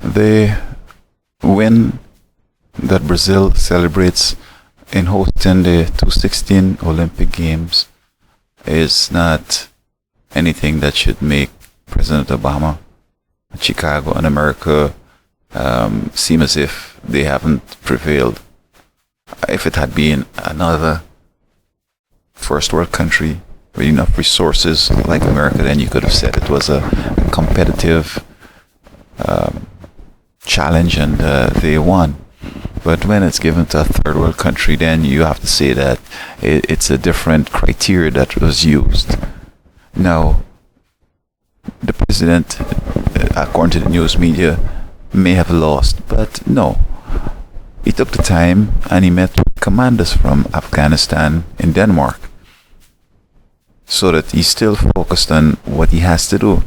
The win that Brazil celebrates in hosting the 2016 Olympic Games is not anything that should make President Obama, Chicago, and America seem as if they haven't prevailed. If it had been another first world country with enough resources like America, then you could have said it was a competitive challenge and they won. But when it's given to a third world country, then you have to say that it's a different criteria that was used. Now, the president, according to the news media, may have lost, but no. He took the time and he met with commanders from Afghanistan in Denmark, so that he's still focused on what he has to do.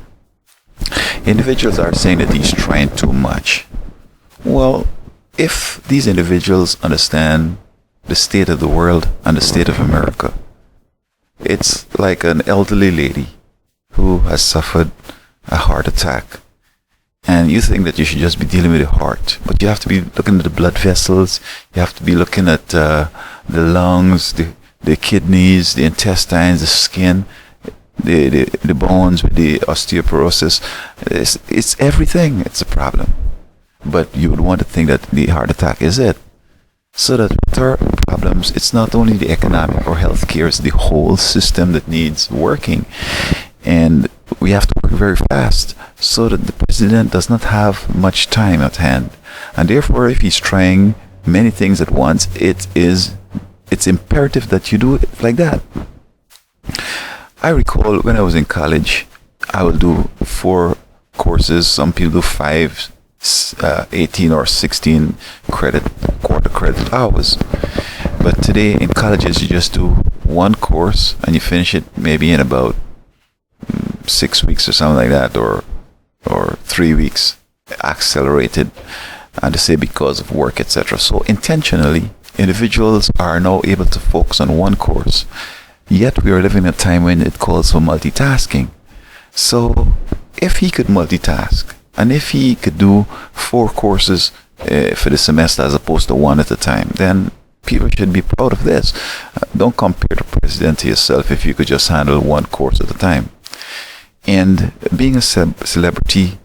Individuals are saying that he's trying too much. Well, if these individuals understand the state of the world and the state of America, it's like an elderly lady who has suffered a heart attack, and you think that you should just be dealing with the heart, but you have to be looking at the blood vessels, you have to be looking at the lungs, the kidneys, the intestines, the skin, the bones with the osteoporosis. It's everything. It's a problem. But you would want to think that the heart attack is it. So that with our problems, it's not only the economic or health care, it's the whole system that needs working. And we have to work very fast so that the president does not have much time at hand. And therefore, if he's trying many things at once, it's imperative that you do it like that. I recall when I was in college, I would do 4 courses. Some people do 5, 18 or 16 quarter credit hours. But today in colleges, you just do 1 course and you finish it maybe in about 6 weeks or something like that, or 3 weeks accelerated, and to say because of work, etc. So intentionally, individuals are now able to focus on 1 course. Yet we are living in a time when it calls for multitasking. So if he could multitask, and if he could do 4 courses for the semester as opposed to 1 at a time, then people should be proud of this. Don't compare the president to yourself if you could just handle 1 course at a time. And being a celebrity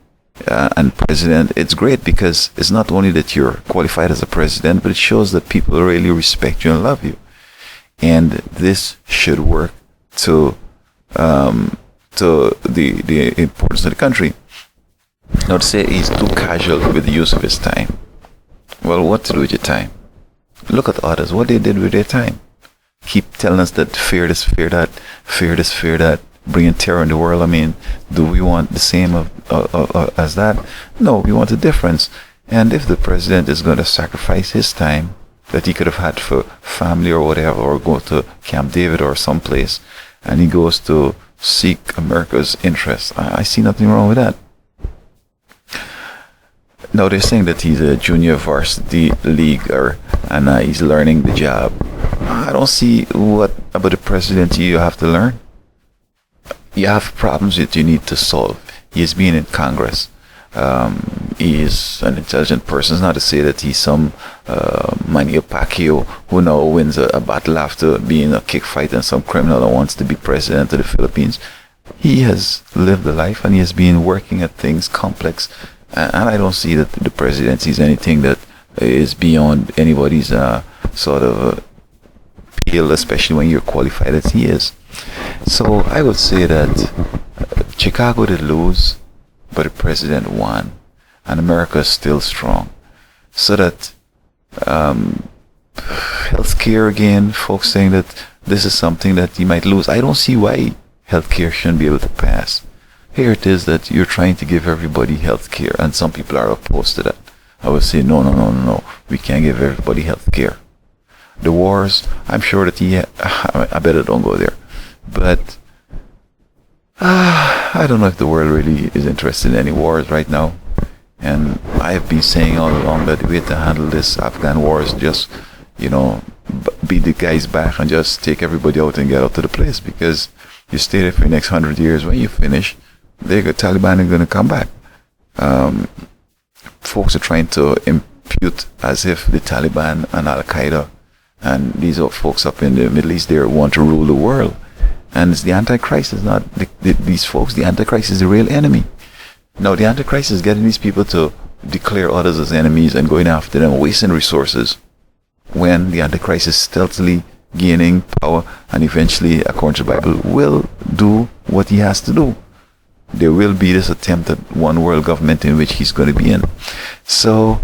and president, it's great because it's not only that you're qualified as a president, but it shows that people really respect you and love you. And this should work to the importance of the country. Now, to say he's too casual with the use of his time. Well, what to do with your time? Look at others, what they did with their time. Keep telling us that fear this, fear that, fear this, fear that, bringing terror in the world. I mean, do we want the same as that? No, we want a difference. And if the president is going to sacrifice his time that he could have had for family or whatever, or go to Camp David or someplace, and he goes to seek America's interests, I see nothing wrong with that. Now, they're saying that he's a junior varsity leaguer and he's learning the job. I don't see what about the presidency you have to learn. You have problems that you need to solve. He has been in Congress. He is an intelligent person. It's not to say that he's some Manny Pacquiao who now wins a battle after being a kick fight and some criminal that wants to be president of the Philippines. He has lived a life and he has been working at things complex. And I don't see that the presidency is anything that is beyond anybody's sort of appeal, especially when you're qualified as he is. So I would say that Chicago did lose, but the president won, and America is still strong. So that healthcare, again, folks saying that this is something that you might lose. I don't see why healthcare shouldn't be able to pass. Here it is that you're trying to give everybody healthcare, and some people are opposed to that. I would say no, we can't give everybody healthcare. The wars, I'm sure that I better don't go there. But I don't know if the world really is interested in any wars right now. And I have been saying all along that the way to handle this Afghan war is just, beat the guys back and just take everybody out and get out of the place. Because you stay there for the next 100 years, when you finish, the Taliban are going to come back. folks are trying to impute as if the Taliban and Al Qaeda and these are folks up in the Middle East there want to rule the world. And it's the Antichrist, is not these folks. The Antichrist is the real enemy. Now, the Antichrist is getting these people to declare others as enemies and going after them, wasting resources, when the Antichrist is stealthily gaining power and eventually, according to the Bible, will do what he has to do. There will be this attempt at one world government in which he's going to be in. So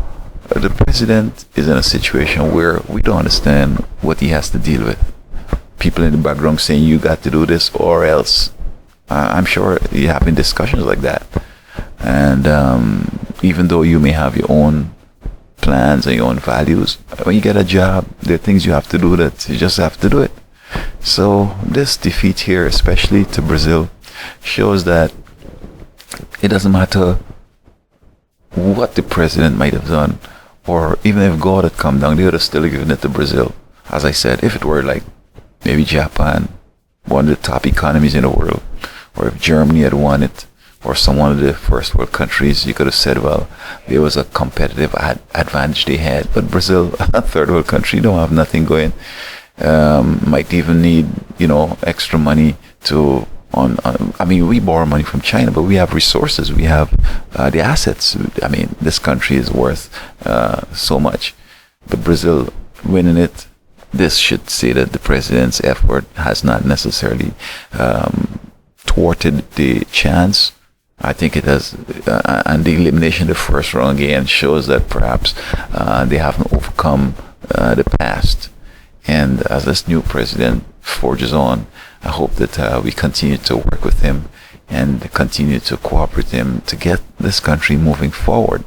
the president is in a situation where we don't understand what he has to deal with. People in the background saying, you got to do this or else. I'm sure you're having discussions like that. And even though you may have your own plans and your own values, when you get a job, there are things you have to do that you just have to do it. So this defeat here, especially to Brazil, shows that it doesn't matter what the president might have done, or even if God had come down, they would have still given it to Brazil. As I said, if it were like maybe Japan, one of the top economies in the world, or if Germany had won it, or some one of the first world countries, you could have said, well, there was a competitive advantage they had. But Brazil, a third world country, don't have nothing going. Might even need, extra money to, I mean, we borrow money from China, but we have resources. We have the assets. I mean, this country is worth so much. But Brazil winning it, this should say that the president's effort has not necessarily thwarted the chance. I think it has, and the elimination of the first round again shows that perhaps they haven't overcome the past. And as this new president forges on, I hope that we continue to work with him and continue to cooperate with him to get this country moving forward.